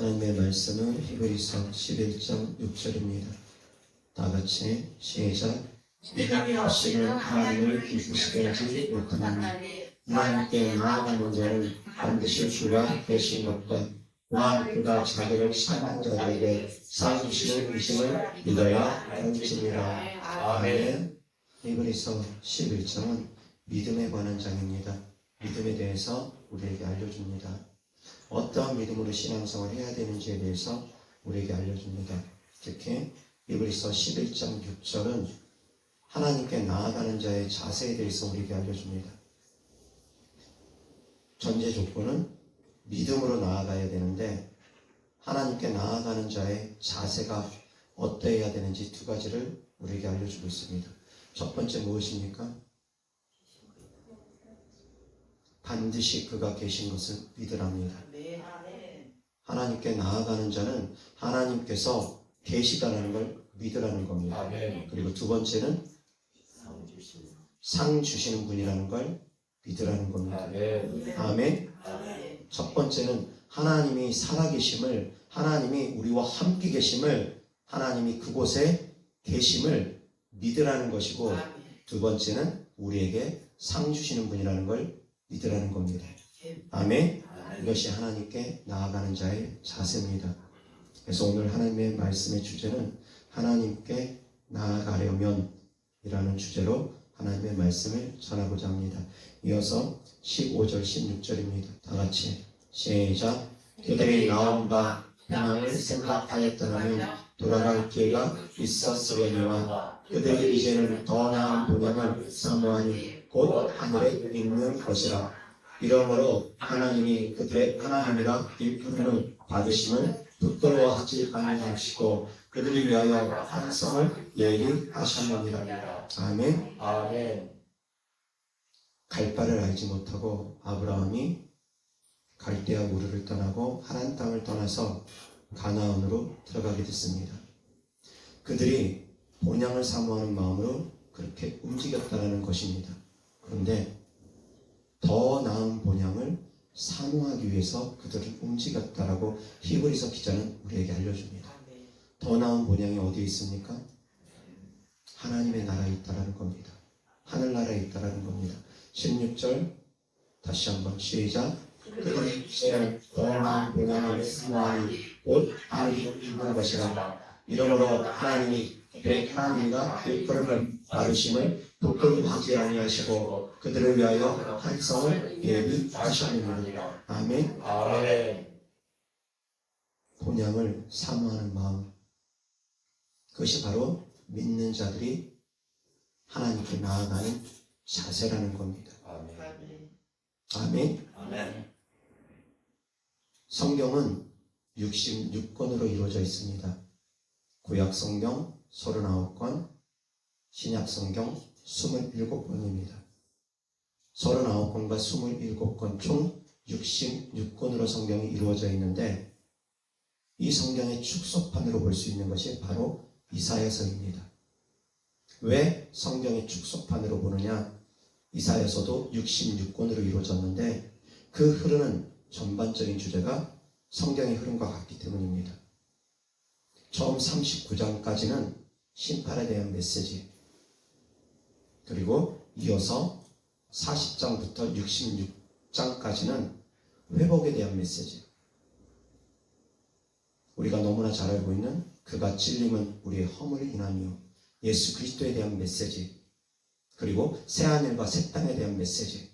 하나님의 말씀은 히브리서 11장 6절입니다. 다 같이 시작. 믿음이 없이는 하나님을 기쁘시게 하지 못하나니 하나님께 나아가는 자는 반드시 주가 되신 것과 또한 그가 자기를 사랑하는 자들에게 상 주시는 의심을 믿어야 할지니라. 아멘. 히브리서 11장은 믿음에 관한 장입니다. 믿음에 대해서 우리에게 알려줍니다. 어떠한 믿음으로 신앙생활을 해야 되는지에 대해서 우리에게 알려줍니다. 특히 히브리서 11장 6절은 하나님께 나아가는 자의 자세에 대해서 우리에게 알려줍니다. 전제 조건은 믿음으로 나아가야 되는데 하나님께 나아가는 자의 자세가 어떠해야 되는지 두 가지를 우리에게 알려주고 있습니다. 첫 번째 무엇입니까? 반드시 그가 계신 것을 믿으랍니다. 하나님께 나아가는 자는 하나님께서 계시다라는 걸 믿으라는 겁니다. 그리고 두 번째는 상 주시는 분이라는 걸 믿으라는 겁니다. 아멘. 첫 번째는 하나님이 살아계심을, 하나님이 우리와 함께 계심을, 하나님이 그곳에 계심을 믿으라는 것이고, 두 번째는 우리에게 상 주시는 분이라는 걸 믿으라는 겁니다. 아멘. 이것이 하나님께 나아가는 자의 자세입니다. 그래서 오늘 하나님의 말씀의 주제는 하나님께 나아가려면 이라는 주제로 하나님의 말씀을 전하고자 합니다. 이어서 15절 16절입니다. 다 같이 시작. 그들이 나온 바 평안을 생각하였더라면 돌아갈 기회가 있었으려니와 그들이 이제는 더 나은 본향을 사모하니 곧 하늘에 있는 것이라. 이러므로 하나님이 그들의 하나님이라 일품을 받으심을 부끄러워하지 아니하시고 그들을 위하여 환상을 예비하셨느니라. 아멘. 갈 바를 알지 못하고 아브라함이 갈대아 우르를 떠나고 하란 땅을 떠나서 가나안으로 들어가게 됐습니다. 그들이 본향을 사모하는 마음으로 그렇게 움직였다는 것입니다. 그런데 더 나은 본향을 사모하기 위해서 그들은 움직였다라고 히브리서 기자는 우리에게 알려줍니다. 더 나은 본향이 어디에 있습니까? 하나님의 나라에 있다라는 겁니다. 하늘나라에 있다라는 겁니다. 16절 다시 한번 시작. 그들이 이제는 더 나은 본향을 사모하니 곧 하늘이 있는 것이라. 이러므로 하나님이 그의 하나님과 일컬음을 받으심을 부끄러워하지 아니하시고 그들을 위하여 환상을 예비하셨느니라. 아멘. 본향을 사모하는 마음, 그것이 바로 믿는 자들이 하나님께 나아가는 자세라는 겁니다. 아멘. 성경은 66권으로 이루어져 있습니다. 구약 성경 39권, 신약 성경 27권입니다. 39권과 27권 총 66권으로 성경이 이루어져 있는데 이 성경의 축소판으로 볼 수 있는 것이 바로 이사야서입니다. 왜 성경의 축소판으로 보느냐? 이사야서도 66권으로 이루어졌는데 그 흐르는 전반적인 주제가 성경의 흐름과 같기 때문입니다. 처음 39장까지는 심판에 대한 메시지, 그리고 이어서 40장부터 66장까지는 회복에 대한 메시지, 우리가 너무나 잘 알고 있는 그가 찔림은 우리의 허물을 인하며 예수 그리스도에 대한 메시지, 그리고 새하늘과 새 땅에 대한 메시지,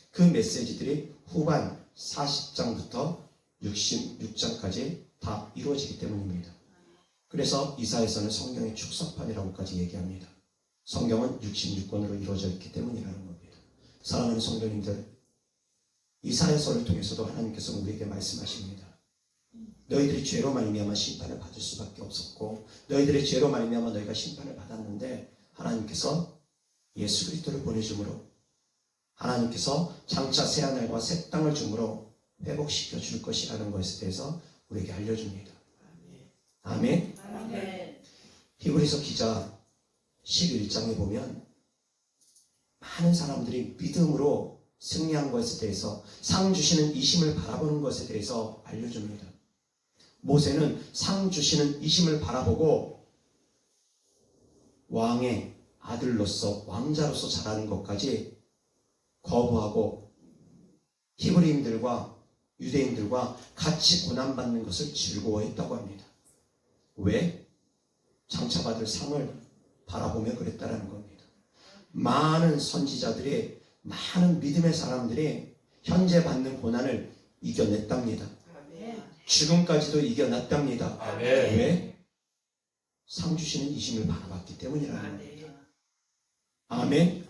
그 메시지들이 후반 40장부터 66장까지 다 이루어지기 때문입니다. 그래서 이사야서는 성경의 축소판이라고까지 얘기합니다. 성경은 66권으로 이루어져 있기 때문이라는 겁니다. 사랑하는 성도님들, 이사야서를 통해서도 하나님께서 우리에게 말씀하십니다. 너희들이 죄로 말미암아 심판을 받을 수밖에 없었고 너희들의 죄로 말미암아 너희가 심판을 받았는데 하나님께서 예수 그리스도를 보내줌으로 하나님께서 장차 새하늘과 새 땅을 줌으로 회복시켜 줄 것이라는 것에 대해서 우리에게 알려줍니다. 아멘. 히브리서 기자 11장에 보면 많은 사람들이 믿음으로 승리한 것에 대해서 상 주시는 이심을 바라보는 것에 대해서 알려줍니다. 모세는 상 주시는 이심을 바라보고 왕의 아들로서 왕자로서 자라는 것까지 거부하고 히브리인들과 유대인들과 같이 고난받는 것을 즐거워했다고 합니다. 왜? 장차 받을 상을 바라보며 그랬다라는 겁니다. 많은 선지자들이, 많은 믿음의 사람들이 현재 받는 고난을 이겨냈답니다. 죽음까지도 이겨냈답니다. 왜? 상 주시는 이심을 바라봤기 때문이라는 겁니다. 아멘.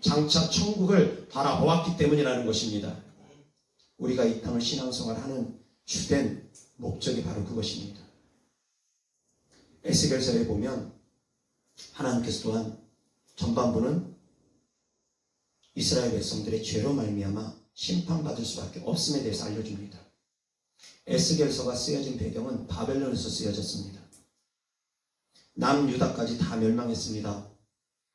장차 천국을 바라보았기 때문이라는 것입니다. 우리가 이 땅을 신앙생활하는 주된 목적이 바로 그것입니다. 에스겔서에 보면 하나님께서 또한 전반부는 이스라엘 백성들의 죄로 말미암아 심판받을 수밖에 없음에 대해서 알려줍니다. 에스겔서가 쓰여진 배경은 바벨론에서 쓰여졌습니다. 남유다까지 다 멸망했습니다.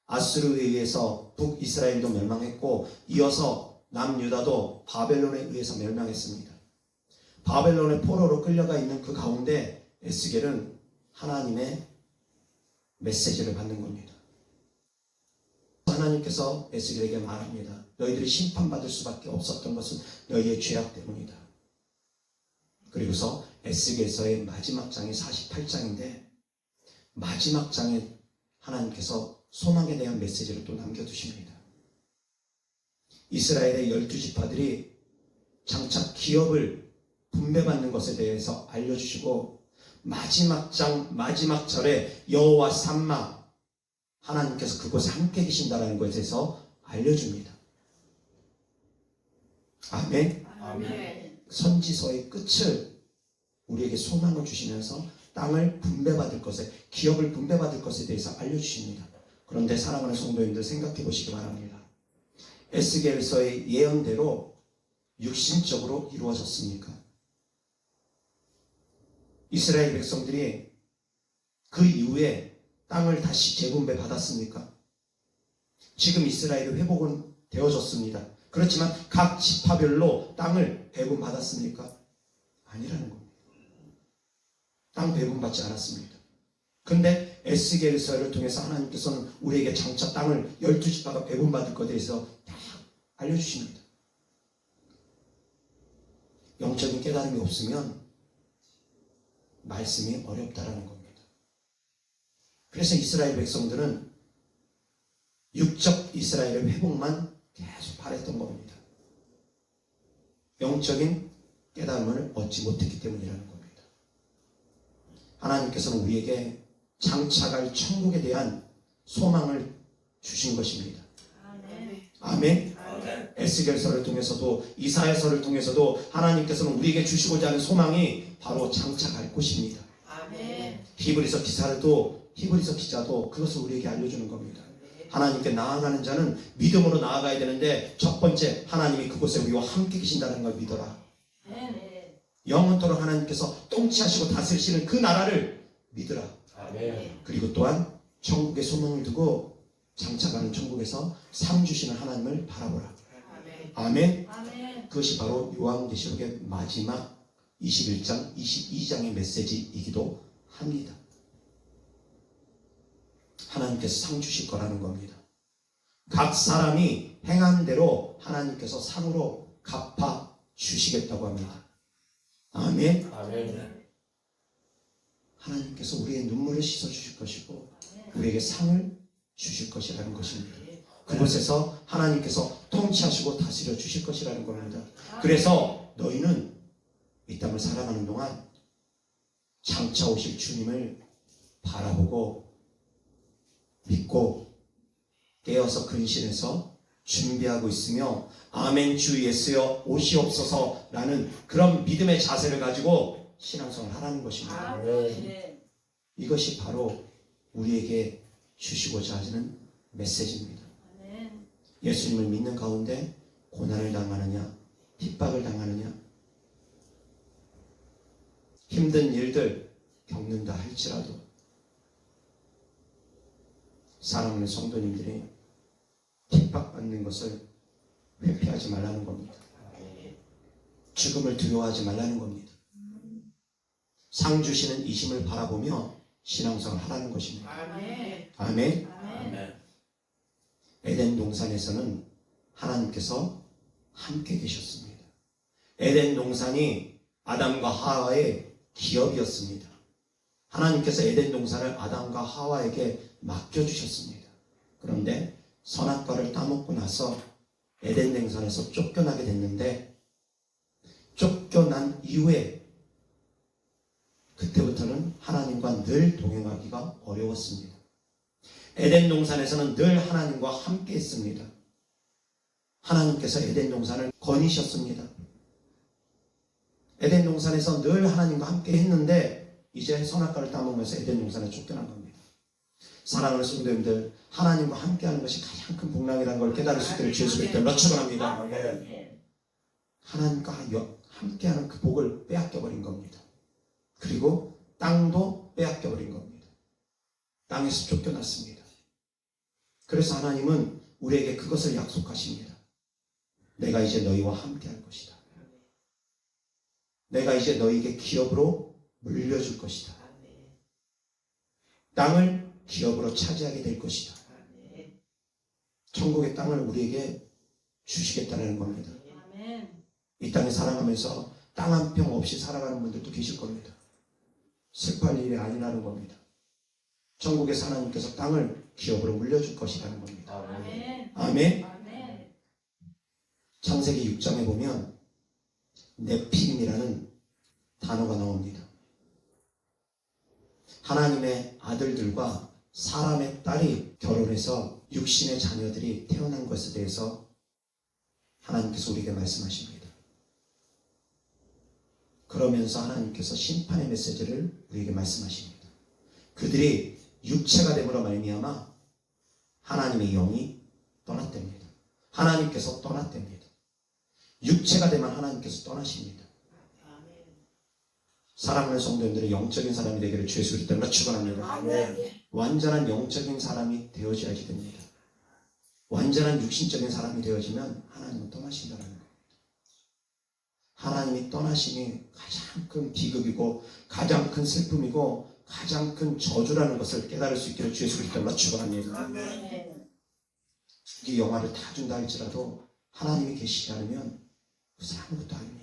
아수르에 의해서 북이스라엘도 멸망했고 이어서 남유다도 바벨론에 의해서 멸망했습니다. 바벨론의 포로로 끌려가 있는 그 가운데 에스겔은 하나님의 메시지를 받는 겁니다. 하나님께서 에스겔에게 말합니다. 너희들이 심판받을 수밖에 없었던 것은 너희의 죄악 때문이다. 그리고서 에스겔서의 마지막 장이 48장인데 마지막 장에 하나님께서 소망에 대한 메시지를 또 남겨두십니다. 이스라엘의 12지파들이 장차 기업을 분배받는 것에 대해서 알려주시고 마지막 장 마지막 절에 여호와 삼마 하나님께서 그곳에 함께 계신다는 것에 대해서 알려줍니다. 아멘. 아멘. 선지서의 끝을 우리에게 소망을 주시면서 땅을 분배받을 것에, 기업을 분배받을 것에 대해서 알려주십니다. 그런데 사랑하는 성도님들 생각해 보시기 바랍니다. 에스겔서의 예언대로 육신적으로 이루어졌습니까? 이스라엘 백성들이 그 이후에 땅을 다시 재분배 받았습니까? 지금 이스라엘의 회복은 되어졌습니다. 그렇지만 각 지파별로 땅을 배분받았습니까? 아니라는 겁니다. 땅 배분받지 않았습니다. 근데 에스겔서를 통해서 하나님께서는 우리에게 장차 땅을 12지파가 배분받을 것에 대해서 다 알려주십니다. 영적인 깨달음이 없으면 말씀이 어렵다라는 겁니다. 그래서 이스라엘 백성들은 육적 이스라엘의 회복만 계속 바랬던 겁니다. 영적인 깨달음을 얻지 못했기 때문이라는 겁니다. 하나님께서는 우리에게 장차 갈 천국에 대한 소망을 주신 것입니다. 아멘. 에스겔서를 통해서도 이사야서를 통해서도 하나님께서는 우리에게 주시고자 하는 소망이 바로 장차 갈 곳입니다. 히브리서 기자도 그것을 우리에게 알려주는 겁니다. 하나님께 나아가는 자는 믿음으로 나아가야 되는데 첫 번째 하나님이 그곳에 우리와 함께 계신다는 걸 믿어라. 영원토록 하나님께서 통치하시고 다스리시는 그 나라를 믿으라. 그리고 또한 천국의 소망을 두고 장차가는 천국에서 상 주시는 하나님을 바라보라. 아멘. 그것이 바로 요한계시록의 마지막 21장, 22장의 메시지이기도 합니다. 하나님께서 상 주실 거라는 겁니다. 각 사람이 행한 대로 하나님께서 상으로 갚아 주시겠다고 합니다. 아멘. 하나님께서 우리의 눈물을 씻어 주실 것이고 우리에게 상을 주실 것이라는 것입니다. 그곳에서 하나님께서 통치하시고 다스려 주실 것이라는 겁니다. 그래서 너희는 이 땅을 살아가는 동안 장차 오실 주님을 바라보고 믿고 깨어서 근신해서 준비하고 있으며 아멘 주 예수여 오시옵소서라는 그런 믿음의 자세를 가지고 신앙생활을 하라는 것입니다. 이것이 바로 우리에게 주시고자 하시는 메시지입니다. 예수님을 믿는 가운데 고난을 당하느냐 핍박을 당하느냐 힘든 일들 겪는다 할지라도 사랑하는 성도님들이 핍박받는 것을 회피하지 말라는 겁니다. 죽음을 두려워하지 말라는 겁니다. 상 주시는 이심을 바라보며 신앙생활을 하라는 것입니다. 아멘. 에덴 동산에서는 하나님께서 함께 계셨습니다. 에덴 동산이 아담과 하와의 기업이었습니다. 하나님께서 에덴 동산을 아담과 하와에게 맡겨주셨습니다. 그런데 선악과를 따먹고 나서 에덴 동산에서 쫓겨나게 됐는데, 쫓겨난 이후에 그때부터는 하나님과 늘 동행하기가 어려웠습니다. 에덴 동산에서는 늘 하나님과 함께 했습니다. 하나님께서 에덴 동산을 거니셨습니다. 에덴 동산에서 늘 하나님과 함께 했는데 이제 선악과를 따먹으면서 에덴 동산에 쫓겨난 겁니다. 사랑하는 성도님들, 하나님과 함께하는 것이 가장 큰 복락이라는 걸 깨달을 수 있도록 주의 수를 때문에 축원합니다. 하나님과 함께하는 그 복을 빼앗겨버린 겁니다. 그리고 땅도 빼앗겨버린 겁니다. 땅에서 쫓겨났습니다. 그래서 하나님은 우리에게 그것을 약속하십니다. 내가 이제 너희와 함께할 것이다. 내가 이제 너희에게 기업으로 물려줄 것이다. 땅을 기업으로 차지하게 될 것이다. 천국의 땅을 우리에게 주시겠다는 겁니다. 이 땅에 살아가면서 땅 한 평 없이 살아가는 분들도 계실 겁니다. 슬퍼할 일이 아니라는 겁니다. 천국의 하나님께서 땅을 기업으로 물려줄 것이라는 겁니다. 아멘. 창세기 6장에 보면 네피림이라는 단어가 나옵니다. 하나님의 아들들과 사람의 딸이 결혼해서 육신의 자녀들이 태어난 것에 대해서 하나님께서 우리에게 말씀하십니다. 그러면서 하나님께서 심판의 메시지를 우리에게 말씀하십니다. 그들이 육체가 됨으로 말미암아 하나님의 영이 떠났답니다. 하나님께서 떠났답니다. 육체가 되면 하나님께서 떠나십니다. 사랑하는 성도님들의 영적인 사람이 되기를 주의 수를 때문에 축원합니다. 완전한 영적인 사람이 되어져야지 됩니다. 완전한 육신적인 사람이 되어지면 하나님은 떠나신다는 겁니다. 하나님이 떠나심이 가장 큰 비극이고 가장 큰 슬픔이고 가장 큰 저주라는 것을 깨달을 수 있기를 주의 수를 때문에 축원합니다. 이 영화를 다 준다 할지라도 하나님이 계시지 않으면 그것은 아무것도 아닙니다.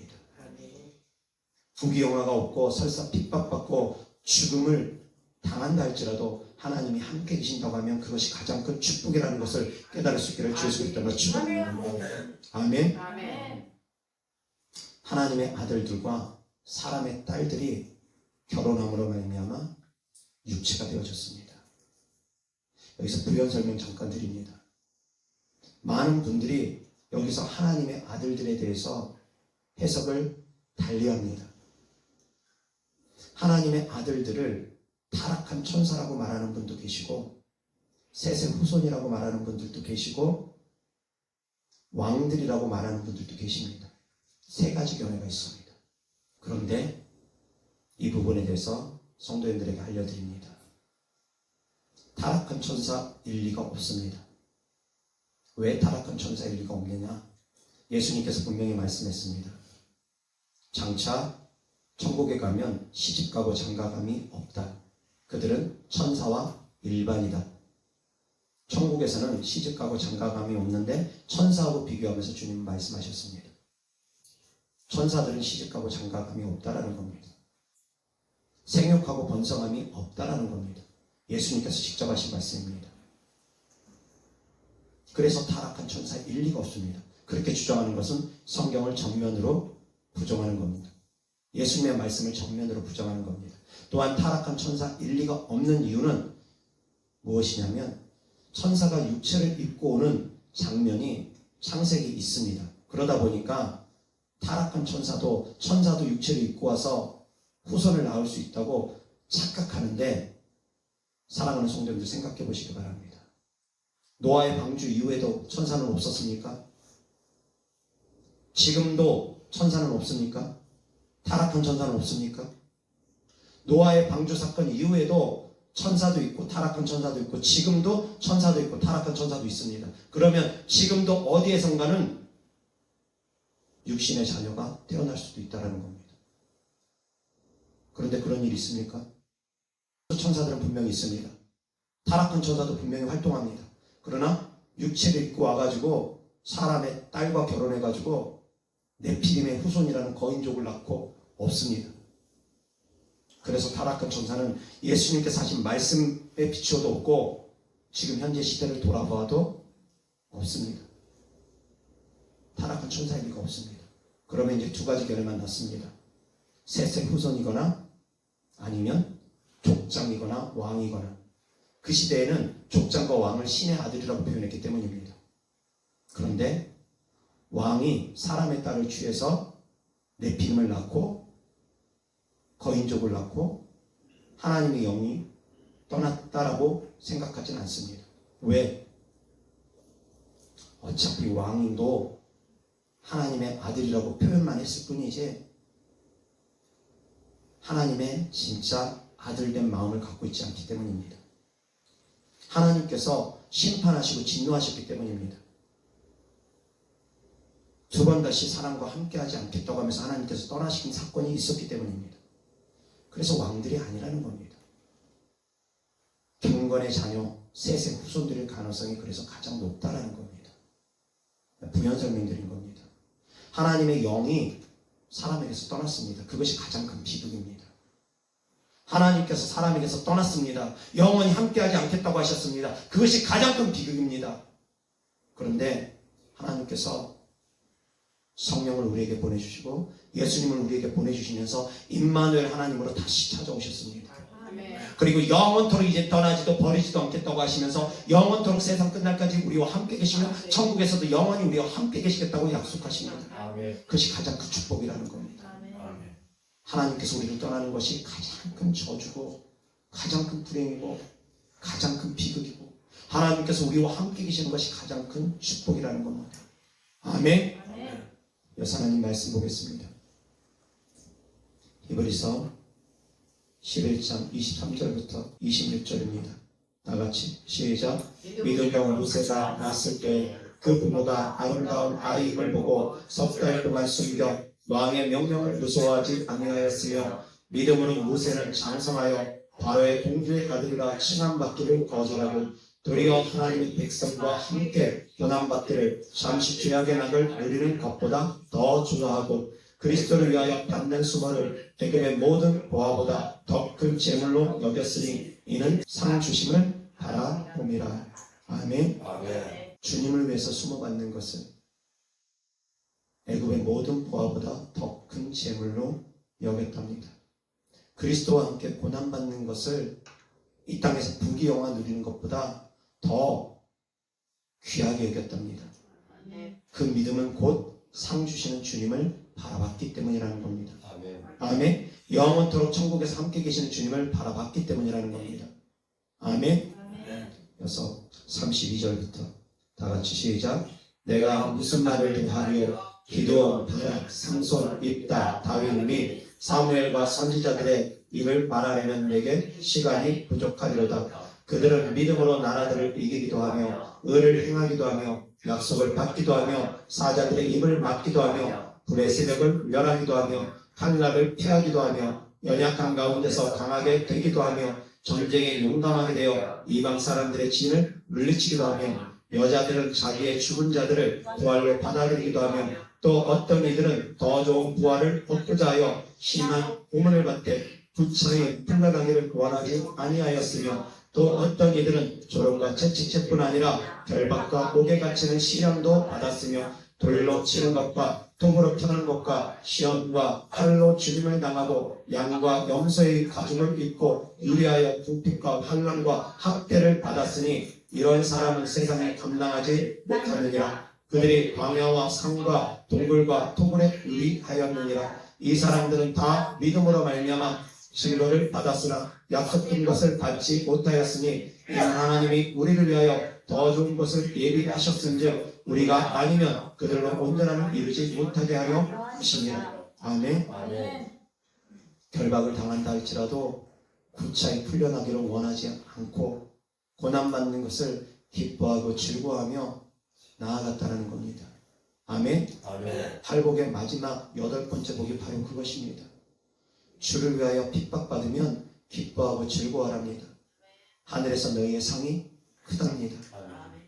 부귀영화가 없고 설사 핍박받고 죽음을 당한다 할지라도 하나님이 함께 계신다고 하면 그것이 가장 큰 축복이라는 것을 깨달을 수 있기를 주의 수를 때문에 축원합니다. 아멘. 하나님의 아들들과 사람의 딸들이 결혼함으로 말미암아 육체가 되어졌습니다. 여기서 부연 설명 잠깐 드립니다. 많은 분들이 여기서 하나님의 아들들에 대해서 해석을 달리합니다. 하나님의 아들들을 타락한 천사라고 말하는 분도 계시고 셋의 후손이라고 말하는 분들도 계시고 왕들이라고 말하는 분들도 계십니다. 세 가지 견해가 있습니다. 그런데 이 부분에 대해서 성도님들에게 알려드립니다. 타락한 천사일 리가 없습니다. 왜 타락한 천사일 리가 없느냐? 예수님께서 분명히 말씀했습니다. 장차 천국에 가면 시집가고 장가감이 없다. 그들은 천사와 일반이다. 천국에서는 시집가고 장가감이 없는데 천사하고 비교하면서 주님은 말씀하셨습니다. 천사들은 시집가고 장가감이 없다라는 겁니다. 생육하고 번성함이 없다라는 겁니다. 예수님께서 직접 하신 말씀입니다. 그래서 타락한 천사일 리가 없습니다. 그렇게 주장하는 것은 성경을 정면으로 부정하는 겁니다. 예수님의 말씀을 정면으로 부정하는 겁니다. 또한 타락한 천사일 리가 없는 이유는 무엇이냐면 천사가 육체를 입고 오는 장면이 창세기에 있습니다. 그러다 보니까 타락한 천사도 육체를 입고 와서 후손을 낳을 수 있다고 착각하는데, 사랑하는 성도님들 생각해 보시기 바랍니다. 노아의 방주 이후에도 천사는 없었습니까? 지금도 천사는 없습니까? 타락한 천사는 없습니까? 노아의 방주 사건 이후에도 천사도 있고 타락한 천사도 있고 지금도 천사도 있고 타락한 천사도 있습니다. 그러면 지금도 어디에선가는 육신의 자녀가 태어날 수도 있다는 겁니다. 그런데 그런 일이 있습니까? 천사들은 분명히 있습니다. 타락한 천사도 분명히 활동합니다. 그러나 육체를 입고 와가지고 사람의 딸과 결혼해가지고 네피림의 후손이라는 거인족을 낳고 없습니다. 그래서 타락한 천사는 예수님께서 하신 말씀에 비추어도 없고 지금 현재 시대를 돌아보아도 없습니다. 타락한 천사일 리가 없습니다. 그러면 이제 두 가지 결론만 났습니다. 셋의 후손이거나 아니면 족장이거나 왕이거나. 그 시대에는 족장과 왕을 신의 아들이라고 표현했기 때문입니다. 그런데 왕이 사람의 딸을 취해서 네피림을 낳고 거인족을 낳고 하나님의 영이 떠났다라고 생각하지는 않습니다. 왜? 어차피 왕도 하나님의 아들이라고 표현만 했을 뿐이지 하나님의 진짜 아들된 마음을 갖고 있지 않기 때문입니다. 하나님께서 심판하시고 진노하셨기 때문입니다. 두 번 다시 사람과 함께하지 않겠다고 하면서 하나님께서 떠나시킨 사건이 있었기 때문입니다. 그래서 왕들이 아니라는 겁니다. 경건의 자녀, 셋의 후손들일 가능성이 그래서 가장 높다라는 겁니다. 부연설명드린 겁니다. 하나님의 영이 사람에게서 떠났습니다. 그것이 가장 큰 비극입니다. 하나님께서 사람에게서 떠났습니다. 영원히 함께하지 않겠다고 하셨습니다. 그것이 가장 큰 비극입니다. 그런데 하나님께서 성령을 우리에게 보내주시고 예수님을 우리에게 보내주시면서 임마누엘 하나님으로 다시 찾아오셨습니다. 그리고 영원토록 이제 떠나지도 버리지도 않겠다고 하시면서 영원토록 세상 끝날까지 우리와 함께 계시며 천국에서도 영원히 우리와 함께 계시겠다고 약속하십니다. 그것이 가장 큰 축복이라는 겁니다. 하나님께서 우리를 떠나는 것이 가장 큰 저주고 가장 큰 불행이고 가장 큰 비극이고 하나님께서 우리와 함께 계시는 것이 가장 큰 축복이라는 겁니다. 아멘. 여기서 하나님 말씀 보겠습니다. 히브리서 11장 23절부터 26절입니다. 다같이 시작. 믿음의 무세가 낳았을 때 그 부모가 아름다운 아이를 보고 석 달 동안 숨겨 왕의 명령을 무서워하지 아니하였으며 믿음으로 무세는 장성하여 바로의 공주의 아들이라 칭함받기를 거절하고 도리어 하나님의 백성과 함께 고난받기를 잠시 죄악의 낙을 누리는 것보다 더 좋아하고 그리스도를 위하여 받는 수고를 대금의 모든 보화보다 더 큰 재물로 여겼으니 이는 상 주심을 바라봄이라. 아멘. 주님을 위해서 수모받는 것은 애굽의 모든 보화보다 더 큰 재물로 여겼답니다. 그리스도와 함께 고난받는 것을 이 땅에서 부귀영화 누리는 것보다 더 귀하게 여겼답니다. 그 믿음은 곧 상 주시는 주님을 바라봤기 때문이라는 겁니다. 아멘. 영원토록 천국에서 함께 계시는 주님을 바라봤기 때문이라는 겁니다. 아멘. 그래서 32절부터 다같이 시작. 내가 무슨 말을 대하리요? 기드온, 바락, 삼손, 입다, 다윗 및 사무엘과 선지자들의 입을 말하려면 내게 시간이 부족하리로다. 그들은 믿음으로 나라들을 이기기도 하며 의를 행하기도 하며 약속을 받기도 하며 사자들의 입을 막기도 하며 불의 새벽을 멸하기도 하며 한락을 피하기도 하며 연약한 가운데서 강하게 되기도 하며 전쟁에 용감하게 되어 이방 사람들의 진을 물리치기도 하며 여자들은 자기의 죽은 자들을 부활로 받아들이기도 하며 또 어떤 이들은 더 좋은 부활을 얻고자 하여 심한 고문을 받되 부처의 풀려나기를 원하지 아니하였으며 또 어떤 이들은 조롱과 채찍질뿐 아니라 결박과 목에 갇히는 시련도 받았으며 돌로 치는 것과 통으로 펴는 것과 시험과 칼로 죽임을 당하고 양과 염소의 가죽을 입고 유리하여 궁핍과 환난과 학대를 받았으니 이런 사람은 세상에 감당하지 못하느니라. 그들이 광야와 산과 동굴과 토굴에 유리하였느니라. 이 사람들은 다 믿음으로 말미암아 진로를 받았으나 약속된 것을 받지 못하였으니 이는 하나님이 우리를 위하여 더 좋은 것을 예비하셨은즉 우리가 아니면 그들로 온전함을 이루지 못하게 하려 하시니라. 아멘. 결박을 당한다 할지라도 구차히 풀려나기를 원하지 않고 고난받는 것을 기뻐하고 즐거워하며 나아갔다는 겁니다. 아멘. 팔복의 마지막 8번째 복이 바로 그것입니다. 주를 위하여 핍박받으면 기뻐하고 즐거워합니다. 하늘에서 너희의 상이 크답니다.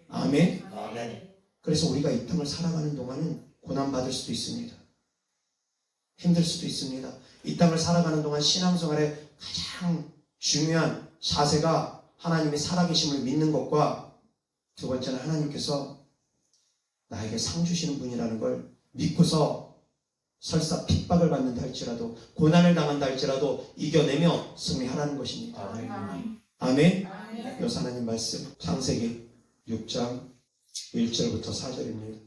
아멘. 그래서 우리가 이 땅을 살아가는 동안은 고난받을 수도 있습니다. 힘들 수도 있습니다. 이 땅을 살아가는 동안 신앙생활의 가장 중요한 자세가 하나님의 살아계심을 믿는 것과 두 번째는 하나님께서 나에게 상 주시는 분이라는 걸 믿고서 설사 핍박을 받는다 할지라도 고난을 당한다 할지라도 이겨내며 승리하라는 것입니다. 아멘. 여기서 하나님 말씀 창세기 6장 1절부터 4절입니다.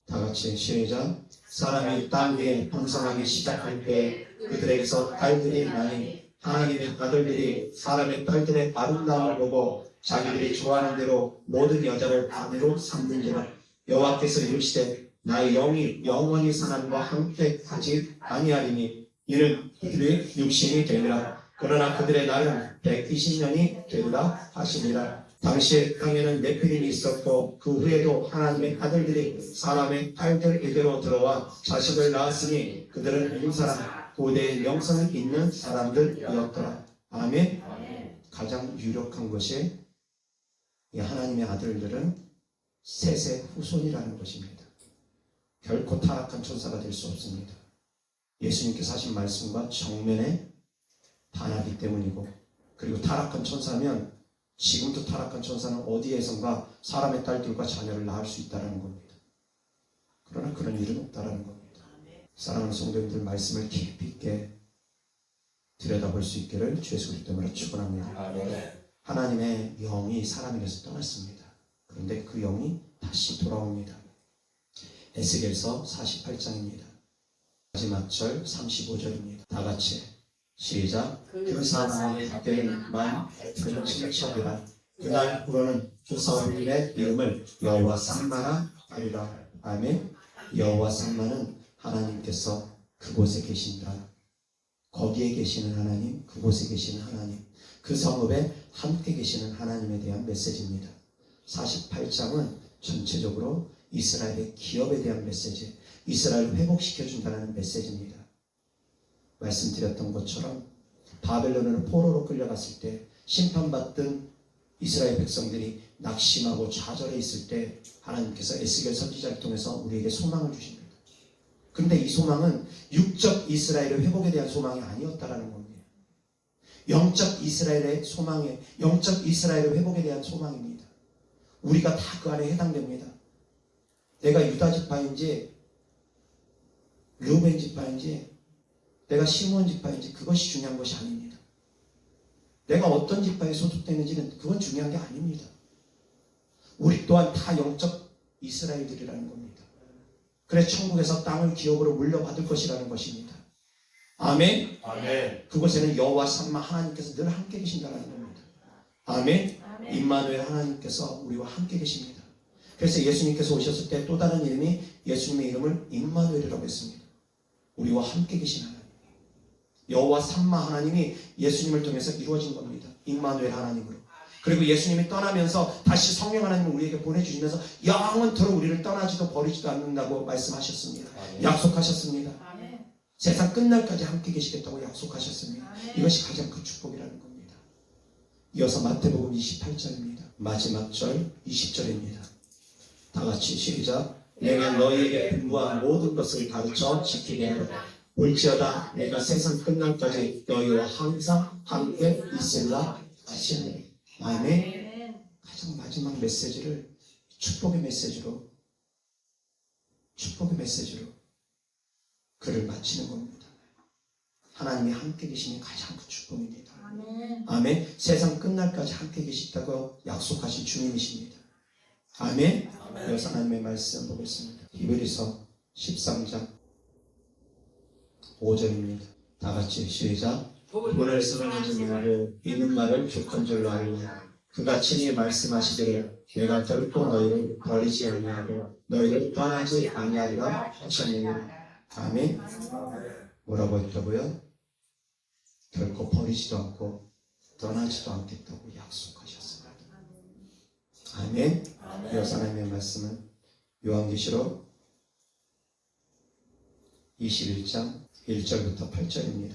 다같이 시작. 사람이 땅 위에 풍성하기 시작할 때 그들에게서 딸들이 나니 하나님의 아들들이 사람의 딸들의 아름다움을 보고 자기들이 좋아하는 대로 모든 여자를 아내로 삼는지라. 여호와께서 이르시되 나의 영이 영원히 사람과 함께 하지 아니하리니 이는 그들의 육신이 되리라. 그러나 그들의 날은 120년이 되리라 하시니라. 당시 땅에는 네피림이 있었고 그 후에도 하나님의 아들들이 사람의 딸들에게로 들어와 자식을 낳았으니 그들은 인사람 고대의 명성이 있는 사람들이었더라. 아멘. 가장 유력한 것이 이 하나님의 아들들은 셋의 후손이라는 것입니다. 결코 타락한 천사가 될 수 없습니다. 예수님께서 하신 말씀과 정면에 반하기 때문이고, 그리고 타락한 천사면 지금도 타락한 천사는 어디에선가 사람의 딸들과 자녀를 낳을 수 있다는 겁니다. 그러나 그런 일은 없다는 겁니다. 사랑하는 성도님들, 말씀을 깊이 있게 들여다볼 수 있기를 주 예수 그리스도로 축원합니다. 하나님의 영이 사람에게서 떠났습니다. 그런데 그 영이 다시 돌아옵니다. 에스겔서 48장입니다. 마지막 절 35절입니다. 다 같이 시작. 그 사람의 때만 그는 칭찬이라. 그날부로는 그 사울의 이름을 여호와 삼마라 하리라. 아멘. 여호와 삼마는 하나님께서 그곳에 계신다. 거기에 계시는 하나님, 그곳에 계시는 하나님, 그 성읍에 함께 계시는 하나님에 대한 메시지입니다. 48장은 전체적으로 이스라엘의 기업에 대한 메시지, 이스라엘을 회복시켜준다는 메시지입니다. 말씀드렸던 것처럼 바벨론으로 포로로 끌려갔을 때 심판받던 이스라엘 백성들이 낙심하고 좌절해 있을 때 하나님께서 에스겔 선지자를 통해서 우리에게 소망을 주십니다. 그런데 이 소망은 육적 이스라엘의 회복에 대한 소망이 아니었다라는 겁니다. 영적 이스라엘의 소망에, 영적 이스라엘의 회복에 대한 소망입니다. 우리가 다 그 안에 해당됩니다. 내가 유다 지파인지 르우벤 지파인지 내가 시므온 지파인지 그것이 중요한 것이 아닙니다. 내가 어떤 지파에 소속되는지는 그건 중요한 게 아닙니다. 우리 또한 다 영적 이스라엘들이라는 겁니다. 그래서 천국에서 땅을 기업으로 물려받을 것이라는 것입니다. 아멘. 아멘. 그곳에는 여호와 삼마 하나님께서 늘 함께 계신다는 겁니다. 아멘. 임마누엘 하나님께서 우리와 함께 계십니다. 그래서 예수님께서 오셨을 때 또 다른 이름이 예수님의 이름을 임마누엘이라고 했습니다. 우리와 함께 계신 하나님. 여호와 삼마 하나님이 예수님을 통해서 이루어진 겁니다. 임마누엘 하나님으로. 그리고 예수님이 떠나면서 다시 성령 하나님을 우리에게 보내주시면서 영원토록 우리를 떠나지도 버리지도 않는다고 말씀하셨습니다. 아멘. 약속하셨습니다. 아멘. 세상 끝날까지 함께 계시겠다고 약속하셨습니다. 아멘. 이것이 가장 큰 축복이라는 겁니다. 이어서 마태복음 28절입니다. 마지막 절 20절입니다. 다 같이 시작. 내가 너희에게 분부한 모든 것을 가르쳐 지키게 하라. 볼지어다 내가 세상 끝날까지 너희와 항상 함께 있으리라 하시니. 아멘. 가장 마지막 메시지를 축복의 메시지로 글을 마치는 겁니다. 하나님이 함께 계시니 가장 큰 축복입니다. 아멘. 아멘. 세상 끝날까지 함께 계시다고 약속하신 주님이십니다. 아멘. 여기서 하나님의 말씀 보겠습니다. 히브리서 13장 5절입니다. 다 같이 시작. 오늘 쓰러진 말을 믿는 말을 족한 줄로 알리라. 그가 친히 말씀하시기를 내가 결코 너희를 버리지 아니하고 너희를 떠나지 아니하리라 하셨느니라. 아멘. 뭐라고 했다고요? 결코 버리지도 않고 떠나지도 않겠다고 약속하셨습니다. 아멘. 이어서 하나님의 말씀은 요한계시록 21장 1절부터 8절입니다.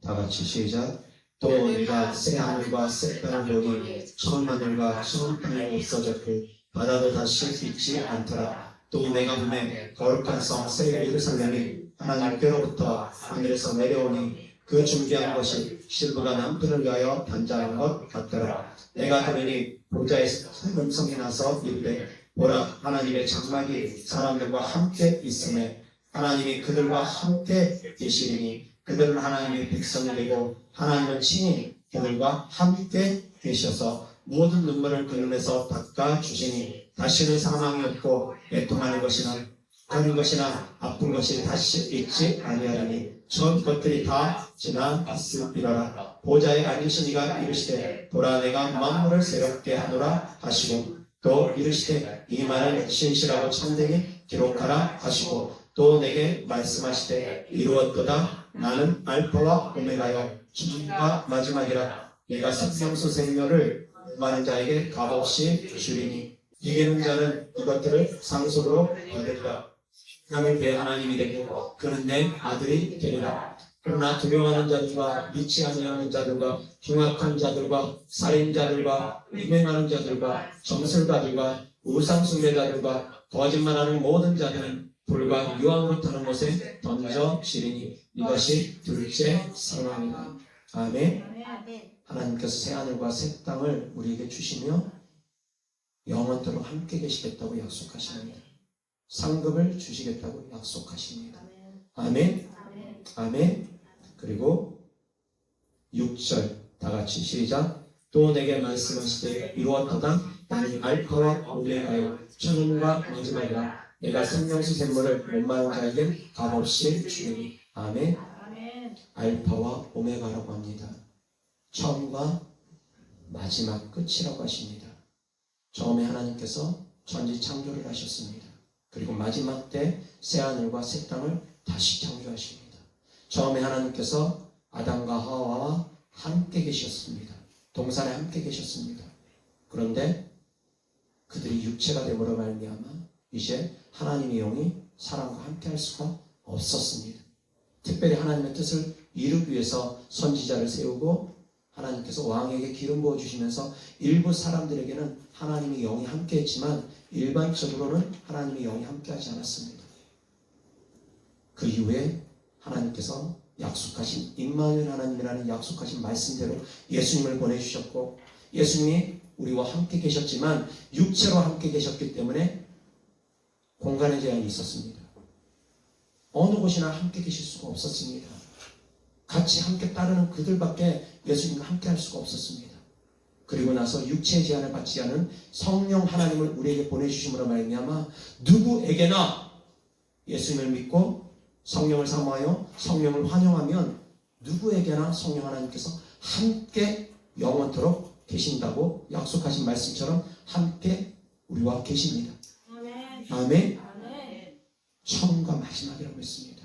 다 같이 시작. 또 내가 새 하늘과 새 땅을 보니 처음 하늘과 처음 땅이 없어졌고 바다도 다시 있지 않더라. 또 내가 보매 거룩한 성 새 예루살렘이 하나님께로부터 하늘에서 내려오니 그 준비한 것이 실부가 남편을 위하여 단장한 것 같더라. 내가 들으니 보좌에서 큰 음성이 나서 이르되 보라 하나님의 장막이 사람들과 함께 있음에 하나님이 그들과 함께 계시리니 그들은 하나님의 백성이 되고 하나님은 친히 그들과 함께 계셔서 모든 눈물을 그 눈에서 닦아주시니 다시는 사망이 없고 애통하는 것이나 하는 것이나 아픈 것이 다시 있지 아니하리니 전 것들이 다 지나갔으리라. 보좌에 앉으신 이가 이르시되 보라 내가 만물을 새롭게 하노라 하시고 또 이르시되 이 말을 신실하고 참되게 기록하라 하시고 또 내게 말씀하시되 이루었도다. 나는 알파와 오메가요 처음과 마지막이라. 내가 생명수 생명을 많은 자에게 값없이 주리니 이기는 자는 이것들을 상속으로 받으리라. 남의 배 하나님이 되고 그는 내 아들이 되리라. 그러나 두려워하는 자들과 믿지 아니하는 자들과 흉악한 자들과 살인자들과 음행하는 자들과 점술가들과 우상숭배자들과 거짓말하는 모든 자들은 불과 유황을 타는 곳에 던져지리니 이것이 둘째 사망이다. 아멘. 하나님께서 새 하늘과 새 땅을 우리에게 주시며 영원토록 함께 계시겠다고 약속하십니다. 상급을 주시겠다고 약속하십니다. 아멘. 아멘. 그리고 6절 다 같이 시작. 또 내게 말씀하시되 이루었도다. 나는 알파와 오메가요 처음과 마지막이라. 내가 생명수 샘물을 목마른 자에게 값없이 주리니. 아멘. 알파와 오메가라고 합니다. 처음과 마지막 끝이라고 하십니다. 처음에 하나님께서 천지 창조를 하셨습니다. 그리고 마지막 때 새하늘과 새 땅을 다시 창조하십니다. 처음에 하나님께서 아담과 하와와 함께 계셨습니다. 동산에 함께 계셨습니다. 그런데 그들이 육체가 되므로 말미암아 이제 하나님의 영이 사람과 함께 할 수가 없었습니다. 특별히 하나님의 뜻을 이루기 위해서 선지자를 세우고 하나님께서 왕에게 기름 부어주시면서 일부 사람들에게는 하나님의 영이 함께했지만 일반적으로는 하나님의 영이 함께하지 않았습니다. 그 이후에 하나님께서 약속하신 임마누엘 하나님이라는 약속하신 말씀대로 예수님을 보내주셨고 예수님이 우리와 함께 계셨지만 육체로 함께 계셨기 때문에 공간의 제한이 있었습니다. 어느 곳이나 함께 계실 수가 없었습니다. 같이 함께 따르는 그들밖에 예수님과 함께 할 수가 없었습니다. 그리고 나서 육체의 제한을 받지 않은 성령 하나님을 우리에게 보내주심으로 말미암아 누구에게나 예수님을 믿고 성령을 사모하여 성령을 환영하면 누구에게나 성령 하나님께서 함께 영원토록 계신다고 약속하신 말씀처럼 함께 우리와 계십니다. 아멘. 처음과 마지막이라고 했습니다.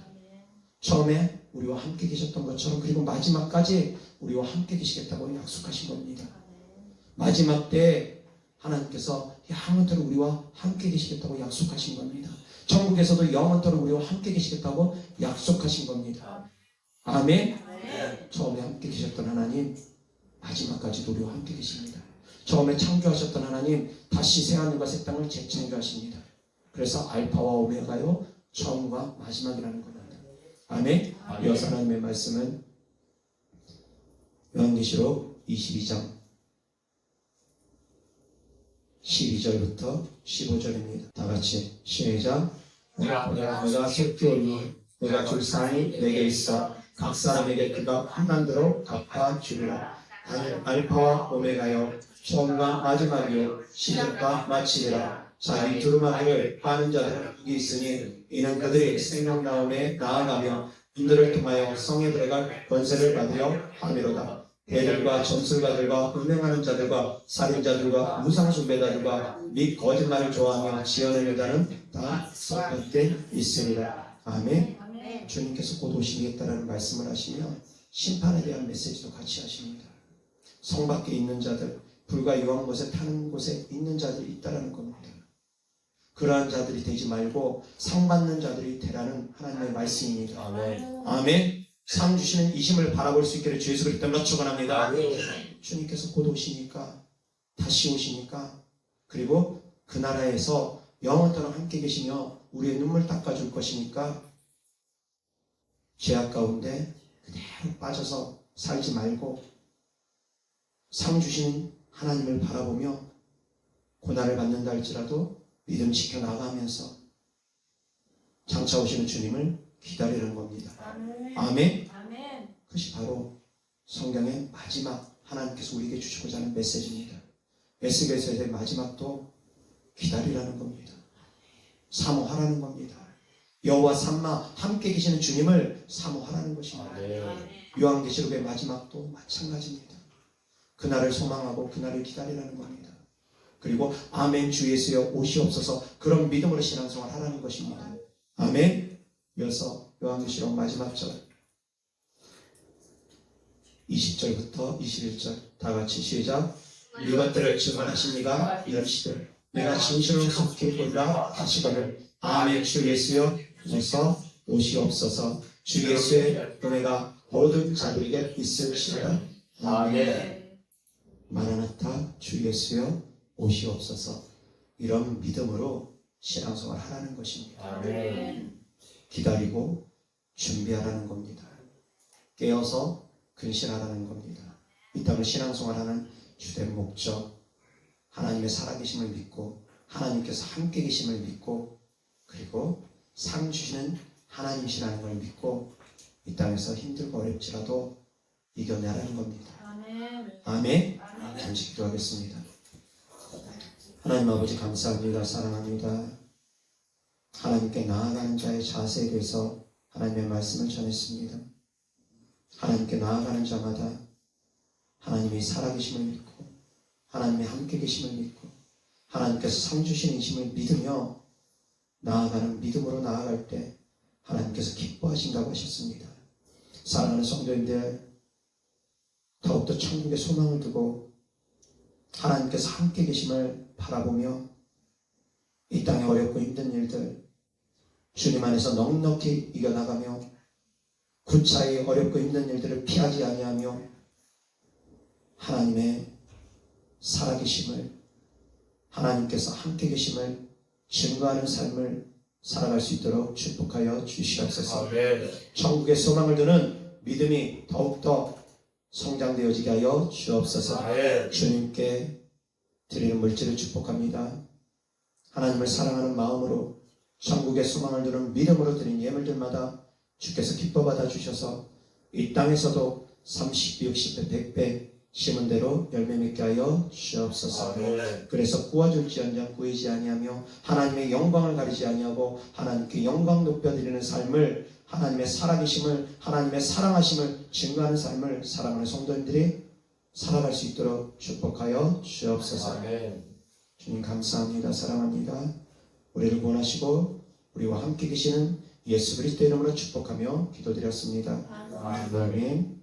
처음에 우리와 함께 계셨던 것처럼 그리고 마지막까지 우리와 함께 계시겠다고 약속하신 겁니다. 마지막 때 하나님께서 영원토록 우리와 함께 계시겠다고 약속하신 겁니다. 천국에서도 영원토록 우리와 함께 계시겠다고 약속하신 겁니다. 아멘. 처음에 함께 계셨던 하나님 마지막까지도 우리와 함께 계십니다. 처음에 창조하셨던 하나님 다시 새하늘과 새 땅을 재창조하십니다. 그래서 알파와 오메가요 처음과 마지막이라는 겁니다. 아멘. 이어서 하나님의 말씀은 요한계시록 22장 12절부터 15절입니다. 다 같이 시작. 내가 새끼 오니 내가 줄 상이 내게 있어 각 사람에게 그가 판단 대로 갚아주리라. 나는 알파와 오메가요 처음과 마지막이요 시작과 마침이라. 자기 두루마기를 빠는 자들은 여기 있으니 이는 그들이 생명나옴에 나아가며 그들을 통하여 성에 들어갈 권세를 받으려 함이로다. 대들과 점술가들과 음행하는 자들과 살인자들과 우상숭배자들과 및 거짓말을 좋아하며 지어낸 여자는 다 썩게 있으리라. 아멘. 주님께서 곧 오시겠다라는 말씀을 하시며 심판에 대한 메시지도 같이 하십니다. 성 밖에 있는 자들, 불과 유황 곳에 타는 곳에 있는 자들이 있다라는 겁니다. 그러한 자들이 되지 말고 상 받는 자들이 되라는 하나님의 말씀입니다. 아멘. 아멘. 상 주시는 이 힘을 바라볼 수 있기를 주 예수 그리스도 이름으로 축원합니다. 아멘. 주님께서 곧 오시니까, 다시 오시니까, 그리고 그 나라에서 영원토록 함께 계시며 우리의 눈물 닦아줄 것이니까 죄악 가운데 그대로 빠져서 살지 말고 상 주시는 하나님을 바라보며 고난을 받는다 할지라도 믿음 지켜나가면서 장차 오시는 주님을 기다리는 겁니다. 아멘. 아멘. 그것이 바로 성경의 마지막 하나님께서 우리에게 주시고자 하는 메시지입니다. 에스겔서의 마지막도 기다리라는 겁니다. 사모하라는 겁니다. 여호와 삼마 함께 계시는 주님을 사모하라는 것입니다. 요한계시록의 마지막도 마찬가지입니다. 그날을 소망하고 그날을 기다리라는 겁니다. 그리고 아멘 주 예수여 오시옵소서 그런 믿음으로 신앙생활 하라는 것입니다. 아멘. 이어서 요한계시록 마지막 절 20절부터 21절 다 같이 시작. 이것들을 증언하십니까 이르시되 내가 진실로 속히 보리라 하시거늘 아멘 주 예수여 오서 오시옵소서 주 예수의 은혜가 모든 자들에게 있을지어다. 아멘. 마라나타 주 예수여 오시옵소서. 이런 믿음으로 신앙생활 하라는 것입니다. 아멘. 기다리고 준비하라는 겁니다. 깨어서 근신하라는 겁니다. 이 땅을 신앙생활하는 주된 목적, 하나님의 살아계심을 믿고 하나님께서 함께 계심을 믿고 그리고 상 주시는 하나님이시라는 걸 믿고 이 땅에서 힘들고 어렵지라도 이겨내라는 겁니다. 아멘. 아멘. 잠시 기도하겠습니다. 하나님 아버지 감사합니다. 사랑합니다. 하나님께 나아가는 자의 자세에 대해서 하나님의 말씀을 전했습니다. 하나님께 나아가는 자마다 하나님이 살아계심을 믿고 하나님의 함께 계심을 믿고 하나님께서 상 주시는 힘을 믿으며 나아가는 믿음으로 나아갈 때 하나님께서 기뻐하신다고 하셨습니다. 사랑하는 성도님들 더욱더 천국의 소망을 두고 하나님께서 함께 계심을 바라보며 이 땅의 어렵고 힘든 일들 주님 안에서 넉넉히 이겨나가며 구차히 어렵고 힘든 일들을 피하지 아니하며 하나님의 살아계심을 하나님께서 함께 계심을 증거하는 삶을 살아갈 수 있도록 축복하여 주시옵소서. 천국의 소망을 두는 믿음이 더욱더 성장되어지게 하여 주옵소서. 주님께 드리는 물질을 축복합니다. 하나님을 사랑하는 마음으로 천국의 소망을 두는 믿음으로 드린 예물들마다 주께서 기뻐 받아 주셔서 이 땅에서도 30, 60배, 100배 심은 대로 열매 맺게 하여 주옵소서. 그래서 구워줄지언정 구이지 아니하며 하나님의 영광을 가리지 아니하고 하나님께 영광 높여드리는 삶을 하나님의 살아계심을 하나님의 사랑하심을 증거하는 삶을 사랑하는 성도님들이 살아갈 수 있도록 축복하여 주옵소서. 주님 감사합니다. 사랑합니다. 우리를 구원하시고 우리와 함께 계시는 예수 그리스도 이름으로 축복하며 기도드렸습니다. 아멘.